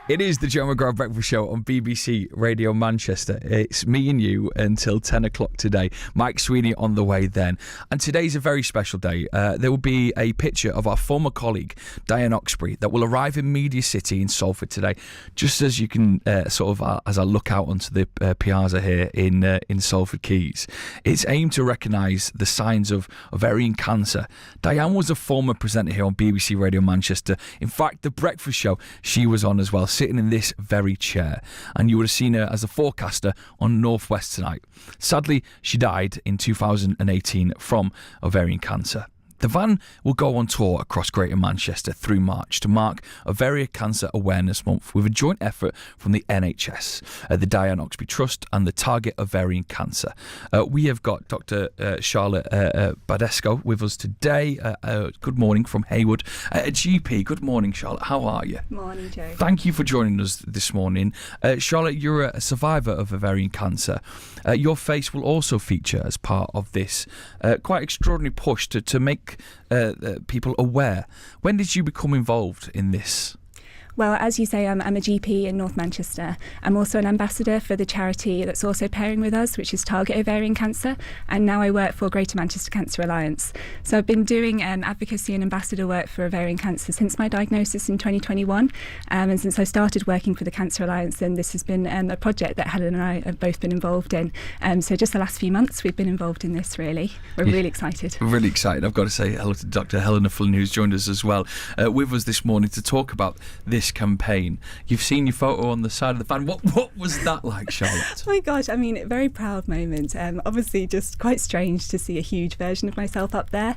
It is the Joe McGrath Breakfast Show on BBC Radio Manchester. It's me and you until 10 o'clock today. Mike Sweeney on the way then. And today's a very special day. There will be a picture of our former colleague, Dianne Oxberry, that will arrive in Media City in Salford today. Just as you can as I look out onto the piazza here in Salford Quays. It's aimed to recognise the signs of ovarian cancer. Dianne was a former presenter here on BBC Radio Manchester. In fact, the breakfast show she was on as well, sitting in this very chair, and you would have seen her as a forecaster on North West tonight. Sadly, she died in 2018 from ovarian cancer. The van will go on tour across Greater Manchester through March to mark Ovarian Cancer Awareness Month with a joint effort from the NHS, the Dianne Oxberry Trust and the Target Ovarian Cancer. We have got Dr. Charlotte Badescu with us today. Good morning from Haywood. GP, good morning, Charlotte. How are you? Morning, Joe. Thank you for joining us this morning. Charlotte, you're a survivor of ovarian cancer. Your face will also feature as part of this quite extraordinary push to make people aware. When did you become involved in this? Well, as you say, I'm a GP in North Manchester. I'm also an ambassador for the charity that's also pairing with us, which is Target Ovarian Cancer, and now I work for Greater Manchester Cancer Alliance. So I've been doing advocacy and ambassador work for ovarian cancer since my diagnosis in 2021, and since I started working for the Cancer Alliance, then this has been a project that Helena and I have both been involved in. So just the last few months we've been involved in this, really. We're really excited. Really excited. I've got to say hello to Dr. Helena Flynn, who's joined us as well with us this morning to talk about this campaign. You've seen your photo on the side of the van. What was that like, Charlotte? Oh my gosh, I mean, very proud moment. Obviously just quite strange to see a huge version of myself up there.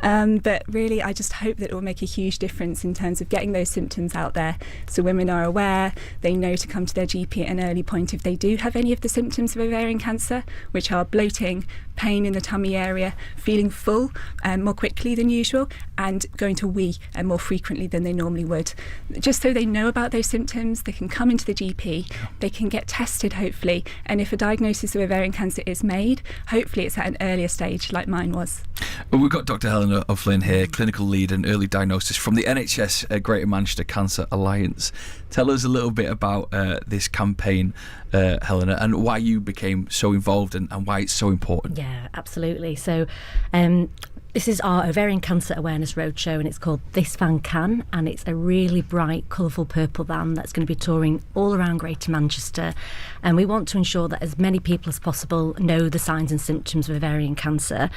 But really, I just hope that it will make a huge difference in terms of getting those symptoms out there so women are aware, they know to come to their GP at an early point if they do have any of the symptoms of ovarian cancer, which are bloating, pain in the tummy area, feeling full more quickly than usual, and going to wee more frequently than they normally would. Just so they know about those symptoms, they can come into the GP, they can get tested hopefully, and if a diagnosis of ovarian cancer is made, hopefully it's at an earlier stage like mine was. Well, we've got Dr. Helena Flynn here, clinical lead and early diagnosis from the NHS Greater Manchester Cancer Alliance. Tell us a little bit about this campaign, Helena, and why you became so involved and why it's so important. Yeah, absolutely. So this is our Ovarian Cancer Awareness Roadshow, and it's called This Van Can, and it's a really bright, colourful purple van that's going to be touring all around Greater Manchester, and we want to ensure that as many people as possible know the signs and symptoms of ovarian cancer.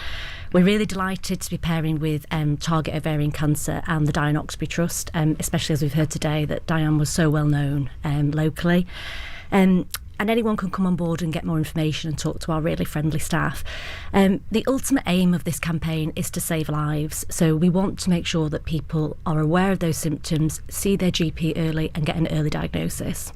We're really delighted to be pairing with Target Ovarian Cancer and the Dianne Oxberry Trust, especially as we've heard today that Dianne was so well known locally. And anyone can come on board and get more information and talk to our really friendly staff. The ultimate aim of this campaign is to save lives. So we want to make sure that people are aware of those symptoms, see their GP early and get an early diagnosis.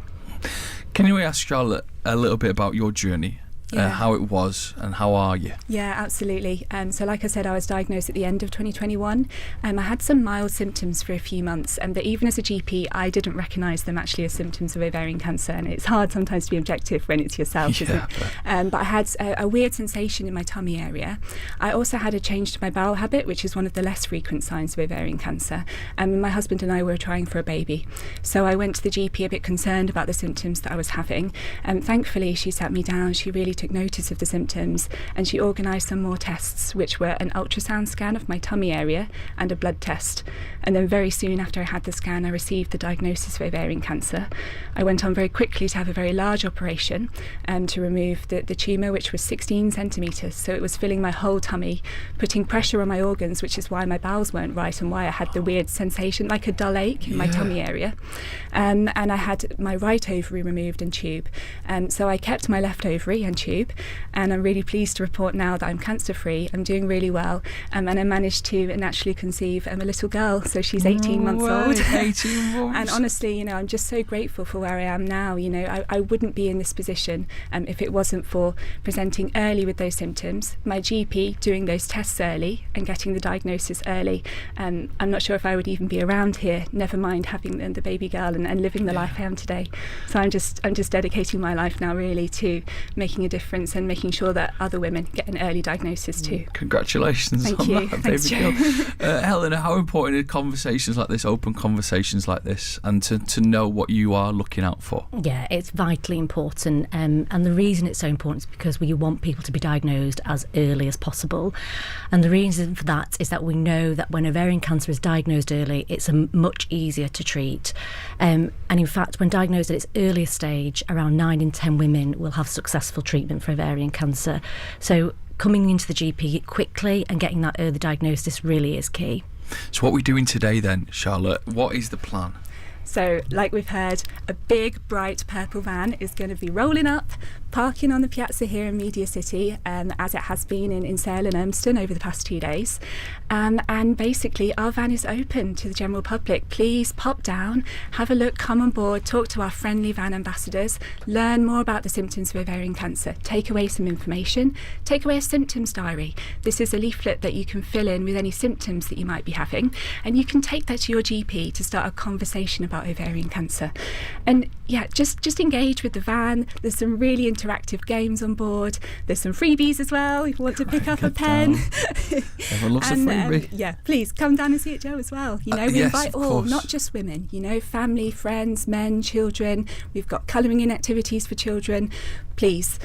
Can you ask Charlotte a little bit about your journey? How it was and how are you? Yeah, absolutely. So like I said, I was diagnosed at the end of 2021. I had some mild symptoms for a few months, but even as a GP, I didn't recognise them actually as symptoms of ovarian cancer, and it's hard sometimes to be objective when it's yourself, isn't it? But I had a weird sensation in my tummy area. I also had a change to my bowel habit, which is one of the less frequent signs of ovarian cancer. My husband and I were trying for a baby. So I went to the GP a bit concerned about the symptoms that I was having. Thankfully, she sat me down, she really took notice of the symptoms, and she organised some more tests, which were an ultrasound scan of my tummy area and a blood test. And then very soon after I had the scan, I received the diagnosis of ovarian cancer. I went on very quickly to have a very large operation to remove the tumour, which was 16 centimetres, so it was filling my whole tummy, putting pressure on my organs, which is why my bowels weren't right and why I had the weird sensation like a dull ache in my tummy area. And I had my right ovary removed and tube. So I kept my left ovary and tube, and I'm really pleased to report now that I'm cancer free. I'm doing really well, and I managed to naturally conceive a little girl, so she's 18 months old. 18 months. And honestly, I'm just so grateful for where I am now. I wouldn't be in this position if it wasn't for presenting early with those symptoms, my GP doing those tests early and getting the diagnosis early. I'm not sure if I would even be around here, never mind having the baby girl and living the life I am today. So I'm just dedicating my life now really to making a difference difference and making sure that other women get an early diagnosis too. Congratulations Thank on you. that, Thanks, baby Jo. girl. Helena, how important are conversations like this, open conversations like this, and to know what you are looking out for? Yeah, it's vitally important, and the reason it's so important is because we want people to be diagnosed as early as possible, and the reason for that is that we know that when ovarian cancer is diagnosed early, it's much easier to treat, and in fact when diagnosed at its earliest stage, around 9 in 10 women will have successful treatment for ovarian cancer. So coming into the GP quickly and getting that early diagnosis really is key. So what are we doing today then, Charlotte? What is the plan? So, like we've heard, a big, bright purple van is going to be rolling up, parking on the piazza here in Media City, as it has been in Sale and Urmston over the past 2 days. And basically, our van is open to the general public. Please pop down, have a look, come on board, talk to our friendly van ambassadors, learn more about the symptoms of ovarian cancer, take away some information, take away a symptoms diary. This is a leaflet that you can fill in with any symptoms that you might be having, and you can take that to your GP to start a conversation about ovarian cancer. And yeah, just engage with the van. There's some really interactive games on board. There's some freebies as well if you want to pick up a pen. Everyone loves a freebie. Yeah, please come down and see it, Jo, as well. You know, we yes, invite of all, course. not just women, you know, family, friends, men, children. We've got colouring in activities for children. Please,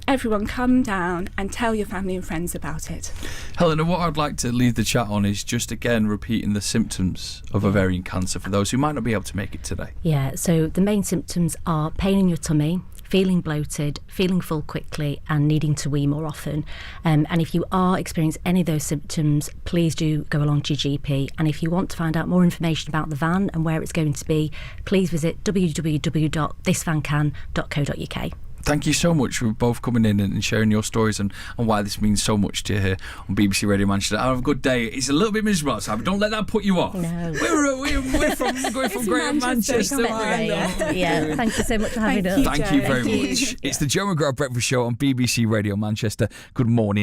everyone come down and tell your family and friends about it. Helena, what I'd like to leave the chat on is just again repeating the symptoms of ovarian cancer for those who might not be able to make it today. Yeah, so the main symptoms are pain in your tummy, feeling bloated, feeling full quickly, and needing to wee more often. And if you are experiencing any of those symptoms, please do go along to your GP. And if you want to find out more information about the van and where it's going to be, please visit www.thisvancan.co.uk. Thank you so much for both coming in and sharing your stories and why this means so much to you here on BBC Radio Manchester. Have a good day. It's a little bit miserable outside, but don't let that put you off. No. We're from Greater Manchester. Yeah, thank you so much for having us. Thank you very much. It's the Joe McGrath Breakfast Show on BBC Radio Manchester. Good morning.